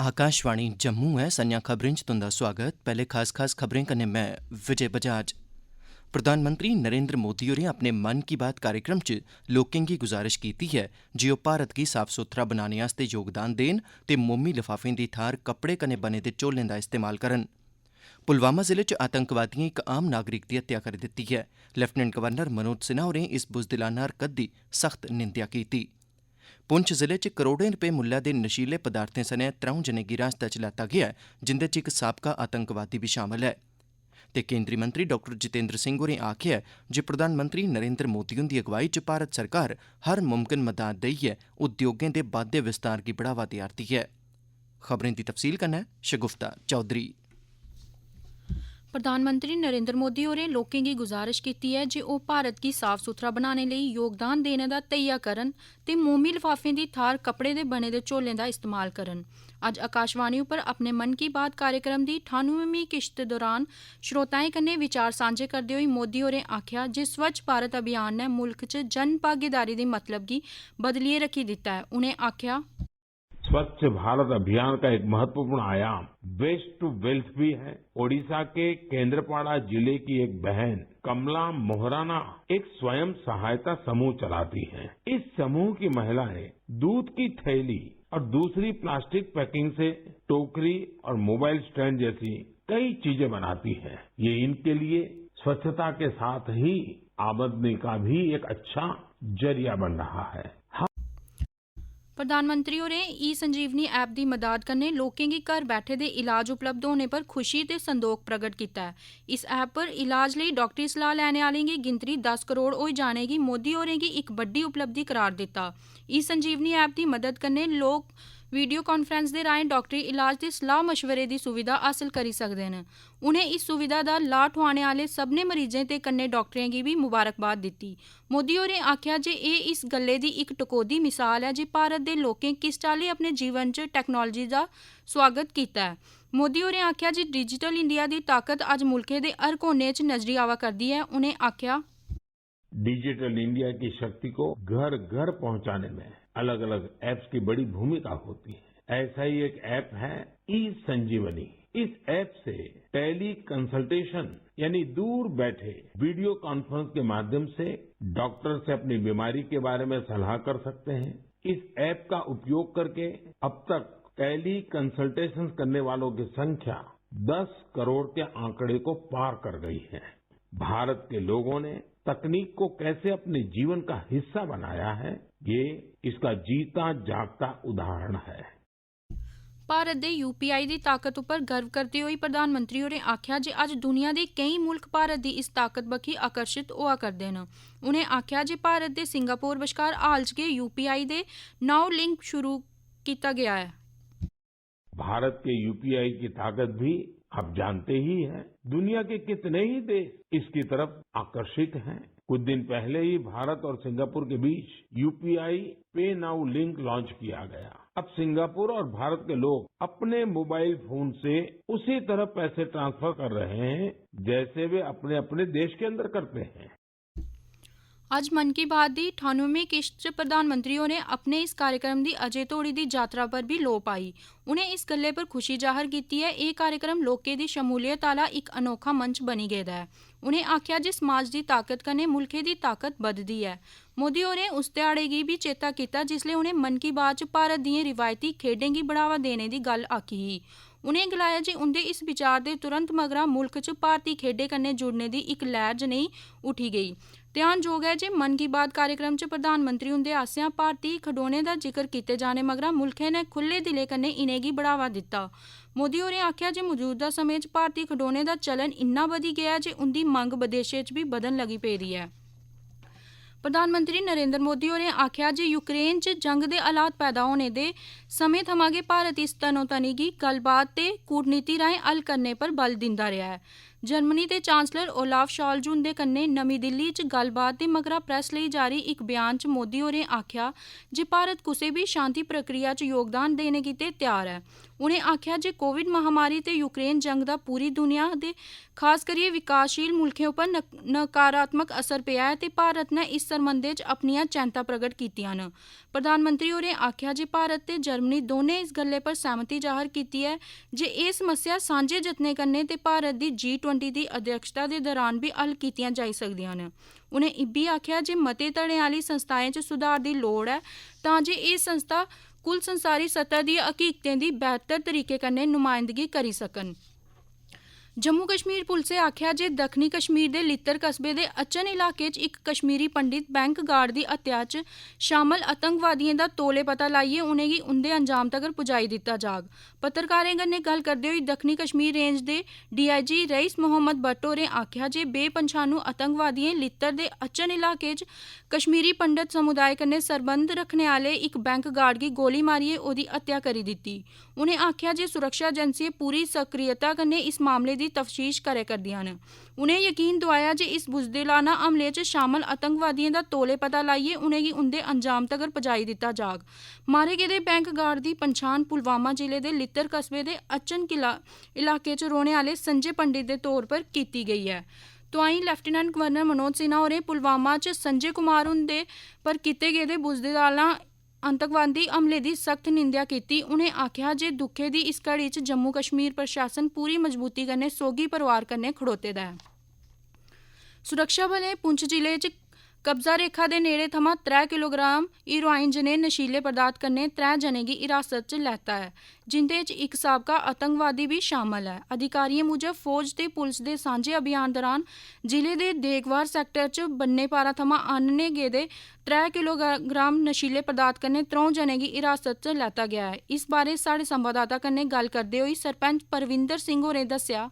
आकाशवाणी जम्मू है। संञा खबरें च तुंदा स्वागत। पहले खास खबरें कन्नै मैं विजय बजाज। प्रधानमंत्री नरेंद्र मोदी होरें अपने मन की बात कार्यक्रम च लोकें गी गुजारिश कीती है जे ओह् भारत गी साफ सुथरा बनाने आस्तै योगदान देन ते मोमी लफाफें दी थाह्र कपड़े कन्नै बने दे झोलें दा इस्तेमाल करन। पुलवामा जिले च आतंकवादिएं इक आम नागरिक दी हत्या करी दित्ती है। लेफ्टिनेंट गवर्नर मनोज सिन्हा होरें इस बुजदिलाना हरकत दी सख्त निंदेआ कीती। पुंछ जिले च करोड़ें रपे मुल्लै दे नशीले पदार्थें सने 3 जनें गी हिरासत च लैता गेआ है, जिंदे च इक साबका आतंकवादी बी शामल है। ते केंद्री मंत्री डॉक्टर जितेंद्र सिंह होरें आखेआ है जे प्रधानमंत्री नरेंद्र मोदी हुंदी अगुवाई च भारत सरकार हर मुमकिन मदाद देइयै उद्योगें दे बाद्धे विस्तार गी बढ़ावा देआ'रदी है। खबरें दी तफसील कन्नै शगुफ्ता चौधरी। प्रधानमंत्री नरेंद्र मोदी होरें लोकें गी गुजारिश कीती है जे ओह् भारत गी साफ सुथरा बनाने लेई योगदान देने दा धैर्य करन ते मोमी लफाफें दी थाह्र कपड़े दे बने दे झोलें दा इस्तेमाल करन। अज्ज आकाशवाणी उप्पर अपने मन की बात कार्यक्रम दी 98वीं किश्त दौरान श्रोताएं कन्नै विचार सांझे करदे होई मोदी होरें आखेआ जे स्वच्छ भारत अभियान ने मुल्ख च जन भागीदारी दे मतलब गी बदलियै रक्खी दित्ता है। उनें आखेआ स्वच्छ भारत अभियान का एक महत्वपूर्ण आयाम वेस्ट टू वेल्थ भी है। ओडिशा के केंद्रपाड़ा जिले की एक बहन कमला मोहराना एक स्वयं सहायता समूह चलाती हैं। इस समूह की महिलाएं दूध की थैली और दूसरी प्लास्टिक पैकिंग से टोकरी और मोबाइल स्टैंड जैसी कई चीजें बनाती हैं। ये इनके लिए स्वच्छता के साथ ही आमदनी का भी एक अच्छा जरिया बन रहा है। प्रधानमंत्री होरें ई संजीवनी ऐप दी मदद कन्नै लोकें गी घर बैठे दे इलाज उपलब्ध होने पर खुशी ते संदोख प्रगट कीता है। इस ऐप पर इलाज लेई डाक्टरी सलाह लैने आह्लें गी गिनतरी 10 करोड़ होई जाने गी मोदी होरें गी इक बड्डी उपलब्धि करार दित्ता। ई संजीवनी ऐप दी मदद कन्नै लोक वीडियो कांफ्रेंस दे राएं डाक्टरी इलाज ते सलाह मशवरे दी सुविधा हासल करी सकदे न। उनें इस सुविधा दा लाह् ठोआने आह्ले सभनें मरीजें ते कन्नै डाक्टरें गी बी मुबारकबाद दित्ती। मोदी होरें आखेआ जे एह् इस गल्लै दी इक टकोह्दी मिसाल है जे भारत दे लोकें किस चाल्ली अपने जीवन च टैक्नोलोजी दा स्वागत कीता है। मोदी होरें आखेआ जे डिजिटल इंडिया दी ताकत अज्ज मुल्खै दे हर कोने च नजरी आवा करदी है। उनें आखेआ डिजिटल इंडिया की शक्ति को घर घर पहुंचाने में अलग अलग ऐप्स की बड़ी भूमिका होती है। ऐसा ही एक ऐप है ई संजीवनी। इस ऐप से टेली कंसल्टेशन यानी दूर बैठे वीडियो कॉन्फ्रेंस के माध्यम से डॉक्टर से अपनी बीमारी के बारे में सलाह कर सकते हैं। इस ऐप का उपयोग करके अब तक टेली कंसल्टेशन करने वालों की संख्या 10 करोड़ के आंकड़े को पार कर गई है। भारत के लोगों ने तकनीक को कैसे अपने जीवन का हिस्सा बनाया है, ये इसका जीता जागता उदाहरण है। भारत दे यूपीआई दी ताकत उप्पर गर्व करदे होई प्रधानमंत्री होरें आखेआ जे अज्ज दुनिया दे केईं मुल्ख भारत दी इस ताकत बक्खी आकर्षित होआ करदे न। उनें आखेआ जे भारत दे सिंगापुर बश्कार हाल च गै यूपीआई दे नाउ लिंक शुरू कीता गेआ है। भारत के यूपीआई की ताकत भी आप जानते ही हैं। दुनिया के कितने ही देश इसकी तरफ आकर्षित हैं। कुछ दिन पहले ही भारत और सिंगापुर के बीच यूपीआई पे नाउ लिंक लॉन्च किया गया। अब सिंगापुर और भारत के लोग अपने मोबाइल फोन से उसी तरह पैसे ट्रांसफर कर रहे हैं जैसे वे अपने अपने देश के अंदर करते हैं। अज्ज मन की बात दी 98वीं किश्त च प्रधानमंत्री होरें अपने इस कार्यक्रम दी अजे तोड़ी दी यात्रा पर भी लोऽ पाई। उनें इस गल्लै पर खुशी जाहिर कीती है एह् कार्यक्रम लोकें दी शमूलियत आह्ला इक अनोखा मंच बनी गेदा है। उनें आखेआ जे समाज दी ताकत कन्नै मुल्खै दी ताकत बधदी है। मोदी होरें उस ध्याड़े गी भी चेता कीता जिसलै उनें मन की बात च भारत दिएं रिवायती खेड्डें गी बढ़ावा देने दी गल्ल आखी ही। उनें गलाया जे उंदे इस विचार दे तुरंत मगरा मुल्ख च भारती खेड्डें कन्नै जुड़ने दी इक लैह्र जनेही उठी गेई। ध्यानजोग है जे मन की बात कार्यक्रम च प्रधानमंत्री हुंदे आसेआ भारती खडौनें दा जिक्र कीते जाने मगरा मुल्खै ने खुल्ले दिलै कन्नै इनेंगी बढ़ावा दित्ता। मोदी होरें आखेआ जे मौजूदा समें च भारती खडौनें दा चलन इन्ना बधी गेआ जे उंदी मंग बदेशें च बी बधन लगी पेदी है। प्रधानमंत्री नरेंद्र मोदी होरें आखेआ जे यूक्रेन च जंग दे हालात पैदा होने दे समें थमां गै भारत इस तनोतनी गी गल्लबात ते कूटनीति राहें हल करने पर बल दिंदा रेहा है। जर्मनी दे चांसलर ओलाफ शॉल्ज हुंदे कन्नै नमीं दिल्ली च गल्लबात दे मगरा प्रैस लेई जारी इक बयान च मोदी होरें आखेआ जे भारत कुसै बी शांति प्रक्रिया च योगदान देने गित्तै त्यार ऐ। उ'नें आखेआ जे कोविड महामारी ते यूक्रेन जंग दा पूरी दुनिया दे खास करियै विकासशील मुल्खें उप्पर नकारात्मक असर पेआ ऐ ते भारत ने इस सरबंधै च अपनियां चैंता प्रगट कीतियां न। प्रधानमंत्री होरें आखेआ जे भारत ते जर्मनी दौनें इस गल्लै पर सैह्मति जाहिर कीती ऐ जे एह् समस्या सांझे जतनें कन्नै ते भारत दी G20 दी अध्यक्षता दे दौरान बी हल कीतियां जाई सकदियां न। उ'नें इब्बी आखेआ जे मते धड़ें आह्ली संस्थाएं च सुधार दी लोड़ ऐ तां जे एह् संस्था कुल संसारी सतह दी हकीकतें दी बेहतर तरीके कन्नै नुमाइंदगी करी सकन। जम्मू कश्मीर पुलसै आखेआ जे दक्खनी कश्मीर दे लित्तर कस्बे दे अचन इलाके च इक कश्मीरी पंडित बैंक गार्ड दी हत्या च शामल आतंकवादियें दा तौले पता लाइयै उ'नेंगी उंदे अंजाम तगर पुजाई दित्ता जाग। पत्रकारें कन्नै गल्ल करदे होई दक्खनी कश्मीर रेंज दे DIG रईस मोहम्मद भट्ट होरें आखेआ जे बेपंछानू आतंकवादियें लित्तर दे अचन इलाके च कश्मीरी पंडित समुदाय कन्नै सरबंध रखने आह्ले इक बैंक गार्ड गी गोली मारियै ओह्दी हत्या करी दित्ती। उ'नें आखेआ जे सुरक्षा एजेंसियां पूरी सक्रियता कन्नै इस मामले दी तफ्तीश करै करदियां न। उ'नें यकीन दोआया जे इस बुजदिलाना हमले च शामल आतंकवादियें दा तौले पता लाइयै उ'नेंगी उंदे अंजाम तगर पजाई दित्ता जाग। मारे गेदे बैंक गार्ड दी पंछान पुलवामा जिले दे लित्तर कस्बे दे अचन इलाके च रौह्ने आह्ले संजय पंडित दे तौर पर कीती गेई ऐ। तोआईं लेफ्टिनेंट गवर्नर मनोज सिन्हा होरें पुलवामा च संजय कुमार हुंदे पर कीते गेदे बुजदिलाना आतंकवादी हमले दी सख्त निंदेआ कीती। उ'नें आखेआ जे दुक्खै दी इस घड़ी च जम्मू कश्मीर प्रशासन पूरी मजबूती कन्नै सोगी परोआर कन्नै खड़ोते दा ऐ। सुरक्षा बलें पुंछ जिले च कब्जा रेखा दे नेड़े थमां 3 किलोग्राम हीरोइन जनेह् नशीले पदार्थ कन्नै 3 जनें गी हिरासत च लैता ऐ, जिंदे च इक साबका आतंकवादी बी शामल ऐ। अधिकारियें मूजब फौज ते पुलस दे सांझे अभियान दौरान जिले दे देगवार सैक्टर च बन्ने पारा थमां आह्नने गेदे 3 किलोग्राम नशीले पदार्थ कन्नै 3 जनें गी हिरासत च लैता गेआ है। इस बारे साढ़े संवाददाता कन्नै गल्ल करदे होई सरपंच परविंदर सिंह होरें दस्सेआ।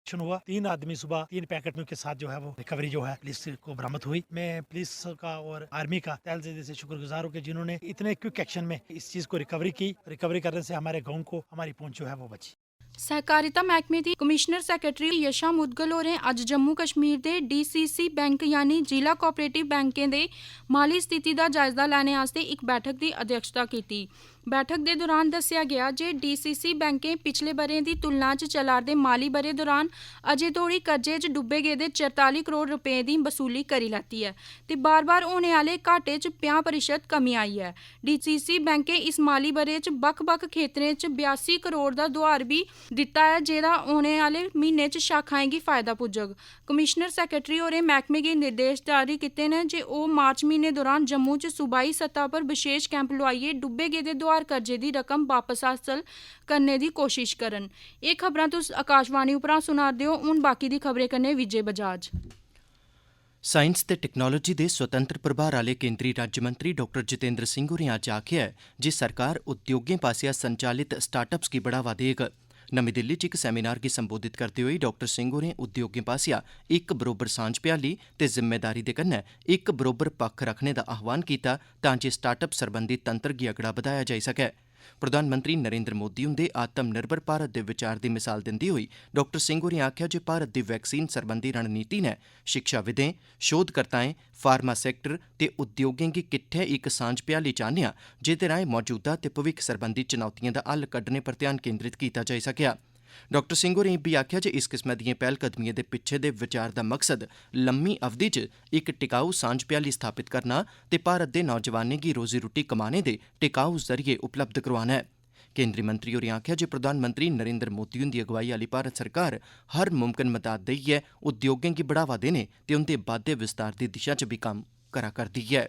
हुआ 3 आदमी सुबह 3 पैकेट के साथ जो है वो रिकवरी जो है पुलिस को बरामद हुई। मैं पुलिस का और आर्मी का तहे दिल से शुक्रगुजार हूँ कि जिन्होंने इतने क्विक एक्शन में इस चीज को रिकवरी करने से हमारे गांव को हमारी पहुंच जो है वो बची। सहकारिता मैह्कमे दी कमिश्नर सैक्रेटरी यशा मुदगल होरें अज्ज जम्मू कश्मीर दे DCC बैंक यानी जिला कोआपरेटिव बैंकें दे माली स्थिति दा जायजा लैने आस्तै इक बैठक दी अध्यक्षता कीती। बैठक दे दौरान दस्सेआ गेआ जे DCC बैंकें पिछले ब'रें दी तुलना च चला'रदे माली ब'रे दौरान अजें तोड़ी कर्जे च डुब्बे गेदे 44 करोड़ रपें दी वसूली करी लैती ऐ ते बार-बार होने आह्ले घाटे च 50% कमी आई ऐ। DCC बैंकें इस माली ब'रे च बक्ख-बक्ख खेत्तरें च 82 करोड़ दा दोआर बी दित्ता ऐ जेह्दा औने आह्ले म्हीने च शाखाएं गी फायदा पुज्जग। कमिश्नर सैक्रेटरी होरें मैह्कमे गी निर्देश जारी कीते न जे ओह् मार्च म्हीने दौरान जम्मू च सूबाई सतह पर विशेष कैंप लोआइयै डुब्बे गेदे दोआर कर्जे दी रकम वापस हासल करने दी कोशिश करन। एह् खबरां तुस आकाशवाणी उप्परा सुना'रदे ओ। हून बाकी दी खबरें कन्नै विजय बजाज। साइंस ते टैक्नोलोजी दे स्वतंत्र प्रभार आह्ले केंद्री राज्यमंत्री डाक्टर जितेंद्र सिंह होरें अज्ज आखेआ ऐ जे सरकार उद्योगें पास्सेआ संचालित स्टार्टअप्स गी बढ़ावा देग। नमीं दिल्ली च इक सैमीनार गी संबोधित करदे होई डाक्टर सिंह होरें उद्योगें पास्सेआ इक बरोबर सांझ भ्याली ते जिम्मेदारी दे कन्नै इक बरोबर पक्ख रखने दा आह्वान कीता तां जे स्टार्टअप सरबंधी तंत्र गी अगड़ा बधाया जाई सकै। प्रधानमंत्री नरेंद्र मोदी हुंदे आत्म निर्भर भारत दे विचार दी मिसाल दिंदे होई डाक्टर सिंह होरें आखेआ जे भारत दी वैक्सीन सरबंधी रणनीति नै शिक्षाविदें, शोधकर्ताएं, फार्मा सैक्टर ते उद्योगें गी किट्ठे इक सांझ भ्याली च आह्न्नेआ जेह्दे राएं मौजूदा ते भविक्ख सरबंधी चुनौतिएं दा हल कड्ढने पर ध्यान केंद्रित कीता जाई सकेआ। डाक्टर सिंह होरें इब्बी आखेआ जे इस किस्मै दिएं पैह्लकदमिएं दे पिच्छे दे विचार दा मकसद लम्मी अवधि च इक टिकाऊ सांझ भ्याली स्थापित करना ते भारत दे नौजवानें गी रोजी रुट्टी कमाने दे टिकाऊ जरिये उपलब्ध करोआना ऐ। केंद्री मंत्री होरें आखेआ जे प्रधानमंत्री नरेंद्र मोदी हुंदी अगुवाई आह्ली भारत सरकार हर मुमकन मदद देइयै उद्योगें गी बढ़ावा देने ते उंदे बाद्धे विस्तार दी दिशा च भी कम्म करा करदी ऐ।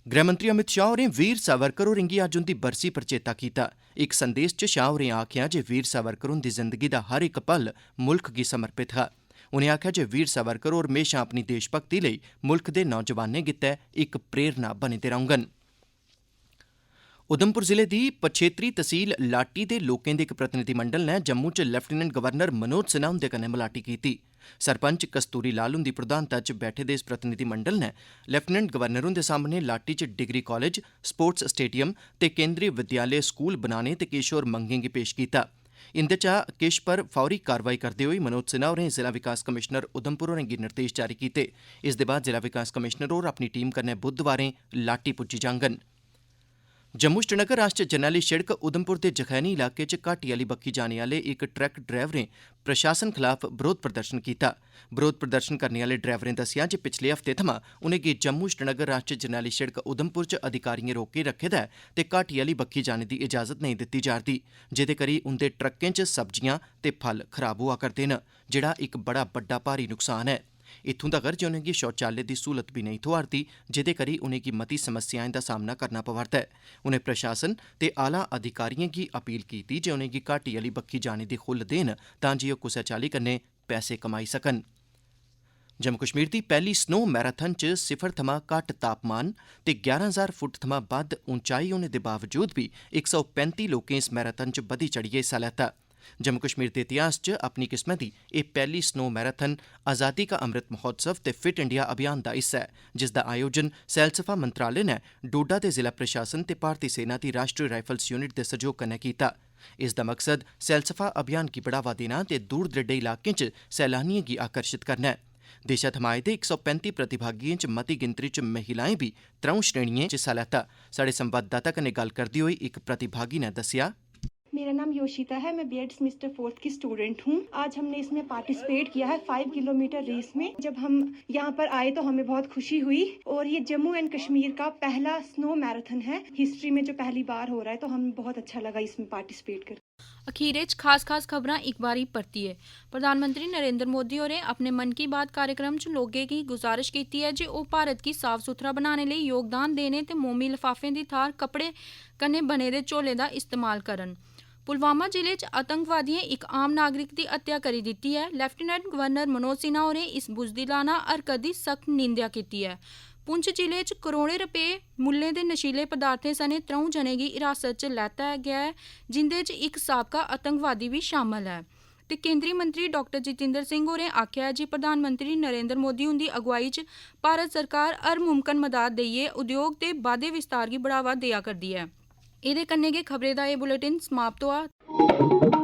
गृहमंत्री अमित शाह होरें वीर सावरकर होरें गी अज्ज उंदी बरसी पर चेता कीता। इक संदेस च शाह होरें आखेआ जे वीर सावरकर हुंदी जिंदगी दा हर इक पल मुल्ख गी समर्पित हा। उनें आखेआ जे वीर सावरकर होर म्हेशां अपनी देशभक्ति लेई मुल्ख दे नौजवानें गित्तै इक प्रेरणा बने दे रौह्ङन। उधमपुर जिले दी पछेत्री तहसील लाटी दे लोकें दे इक प्रतिनिधिमंडल नै जम्मू च लेफ्टिनेंट गवर्नर मनोज सिन्हा हुंदे कन्नै मलाटी कीती। सरपंच कस्तूरी लाल हुंदी प्रधानता च बैठे दे इस प्रतिनिधिमंडल नै लेफ्टिनेंट गवर्नर हुंदे सामने लाटी च डिग्री कालेज, स्पोर्ट्स स्टेडियम ते केंद्री विद्यालय स्कूल बनाने ते किश होर मंगें गी पेश कीता। इंदे चा किश पर फौरी कार्रवाई करदे होई मनोज सिन्हा होरें जिला विकास कमिशनर उधमपुर होरें गी निर्देश जारी कीते। इस दे बाद जिला विकास कमिशनर होर अपनी टीम कन्नै बुधवारें लाटी पुज्जी जाङन। जम्मू श्रीनगर राष्ट्रीय जरनैली शिड़क उधमपुर दे जखैनी इलाके च घाटी आली बक्खी जाने आले इक ट्रक ड्राइवरें प्रशासन खिलाफ बरोध प्रदर्शन कीता। बरोध प्रदर्शन करने आले ड्राइवरें दस्सेआ जे पिछले हफ्ते थमां उनेंगी जम्मू श्रीनगर राष्ट्रीय जरनैली शिड़क उधमपुर च अधिकारिएं रोके रक्खे दा ऐ ते घाटी आली बक्खी जाने दी इजाजत नेईं दित्ती जा'रदी, जेह्दे करी उंदे ट्रक्कें च सब्जियां ते फल खराब होआ करदे न, जेह्ड़ा इक बड़ा बड्डा भारी नुकसान ऐ। इत्थूं तगर जे उनेंगी शौचालय दी स्हूलत बी नेईं थोआ'रदी, जेह्दे करी उनेंगी मती समस्याएं दा सामना करना पवा'रदा ऐ। उनें प्रशासन ते आला अधिकारिएं गी अपील कीती जे उनेंगी घाटी आली बक्खी जाने दी खुल्ल देन तां जे ओह् कुसै चाल्ली कन्नै पैसे कमाई सकन। जम्मू कश्मीर दी पैह्ली स्नो मैराथन च सिफर थमां घट्ट तापमान ते 11,000 फुट थमां बद्ध ऊंचाई होने दे बावजूद बी 135 लोकें इस मैराथन च बधी चढ़ियै हिस्सा लैता। जम्मू कश्मीर दे इतिहास च अपनी किस्मै दी एह् पैह्ली स्नो मैराथन आज़ादी का अमृत महोत्सव ते फिट इंडिया अभियान दा हिस्सा ऐ, जिसदा आयोजन सैलसफा मंत्रालय ने डोडा दे जिला प्रशासन ते भारतीय सेना दी राष्ट्रीय राइफल्स यूनिट दे सैह्योग कन्नै कीता। इसदा मकसद सैलसफा अभियान गी बढ़ावा देना ते दूर दरेडे इलाकें च सैलानिएं गी आकर्षित करना ऐ। देशा थमां आए दे 135 प्रतिभागिएं च मती गिनतरी च महिलाएं बी त्र'ऊं श्रेणिएं च हिस्सा लैता। साढ़े संवाददाता कन्नै गल्ल करदे होई इक प्रतिभागी ने दस्सेआ, मेरा नाम योशिता है। मैं बीएड सेमेस्टर 4 की स्टूडेंट हूँ। आज हमने इसमें पार्टिसिपेट किया है 5 किलोमीटर रेस में। जब हम यहाँ पर आए तो हमें बहुत खुशी हुई और ये जम्मू एंड कश्मीर का पहला स्नो मैराथन है हिस्ट्री में जो पहली बार हो रहा है, तो हमें बहुत अच्छा लगा इसमें पार्टिसिपेट कर। अखीरे च खास खबरां इक बारी परतियै प्रधानमंत्री नरेंद्र मोदी होरें अपने मन की बात कार्यक्रम च लोकें गी गुजारिश कीती है जे ओह् भारत गी साफ सुथरा बनाने लेई योगदान देने ते मोमी लफाफें दी थाह्र कपड़े कन्नै बने दे झोले दा इस्तेमाल करन। पुलवामा जिले च आतंकवादियें इक आम नागरिक दी हत्या करी दित्ती ऐ। लेफ्टिनेंट गवर्नर मनोज सिन्हा होरें इस बुजदिलाना हरकत दी सख्त निंदेआ कीती ऐ। पुंछ जिले च करोड़ें रपे मुल्लें दे नशीले पदार्थें सने 3 जनें गी हिरासत च लैता गेआ ऐ, जिंदे च इक साबका आतंकवादी बी शामल ऐ। ते केंद्री मंत्री डॉक्टर जितेंद्र सिंह होरें आखेआ ऐ जे प्रधानमंत्री नरेंद्र मोदी हुंदी अगुवाई च भारत सरकार हर मुमकन मदाद देइयै उद्योग ते बाद्धे विस्तार गी बढ़ावा देआ करदी ऐ। एह्दे कन्नै गै खबरें दा एह् बुलेटिन समाप्त होआ।